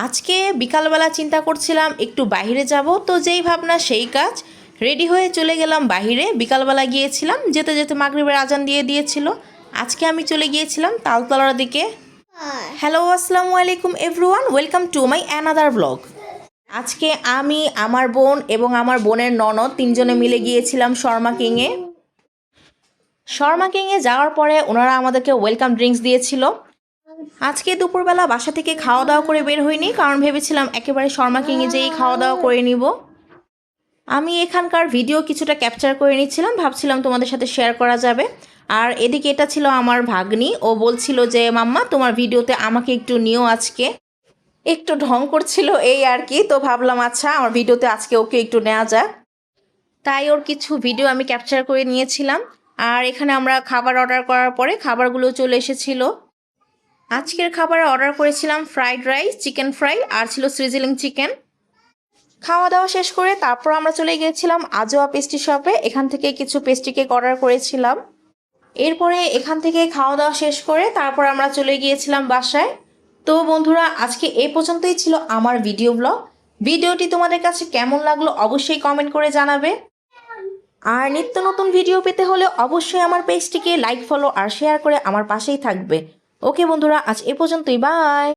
আজকে বিকালবেলা চিন্তা করছিলাম একটু বাইরে যাব, তো যেই ভাবনা সেই কাজ। রেডি হয়ে চলে গেলাম বাইরে। বিকালবেলা গিয়েছিলাম, যেতে যেতে মাগরিবের আজান দিয়ে দিয়েছিল। আজকে আমি চলে গিয়েছিলাম তালতলার দিকে। হ্যালো, আসসালামু আলাইকুম everyone, welcome to my another blog. আজকে আমি, আমার বোন এবং আমার বোনের ননদ তিনজনে মিলে গিয়েছিলাম শর্মা কিংয়ে। শর্মা কিংয়ে যাওয়ার পরে ওনারা আমাদেরকে ওয়েলকাম ড্রিঙ্কস দিয়েছিল। আজকে দুপুরবেলা বাসা থেকে খাওয়া দাওয়া করে বের হইনি, কারণ ভেবেছিলাম একেবারে শর্মা কিংয়ে যেই খাওয়া দাওয়া করে নিব। আমি এখানকার ভিডিও কিছুটা ক্যাপচার করে নিচ্ছিলাম, ভাবছিলাম তোমাদের সাথে শেয়ার করা যাবে। আর এদিকে এটা ছিল আমার ভাগ্নি, ও বলছিল যে মাম্মা তোমার ভিডিওতে আমাকে একটু নিও, আজকে একটু ঢং করছিল এই আর কি। তো ভাবলাম আচ্ছা আমার ভিডিওতে আজকে ওকে একটু নেওয়া যাক, তাই ওর কিছু ভিডিও আমি ক্যাপচার করে নিয়েছিলাম। আর এখানে আমরা খাবার অর্ডার করার পরে খাবারগুলো চলে এসেছিল। আজকের খাবারে অর্ডার করেছিলাম ফ্রাইড রাইস, চিকেন ফ্রাই, আর ছিল সিজিলিং চিকেন। খাওয়া দাওয়া শেষ করে তারপর আমরা চলে গিয়েছিলাম আজোয়া পেস্ট্রি শপে। এখান থেকে কিছু পেস্ট্রি কেক অর্ডার করেছিলাম। এরপরে এখান থেকে খাওয়া দাওয়া শেষ করে তারপর আমরা চলে গিয়েছিলাম বাসায়। তো বন্ধুরা, আজকে এই পর্যন্তই ছিল আমার ভিডিও ব্লগ। ভিডিওটি তোমাদের কাছে কেমন লাগলো অবশ্যই কমেন্ট করে জানাবে। আর নিত্য নতুন ভিডিও পেতে হলে অবশ্যই আমার পেজটিকে লাইক, ফলো আর শেয়ার করে আমার পাশেই থাকবে। ওকে বন্ধুরা, আজ এ পর্যন্তই, বাই।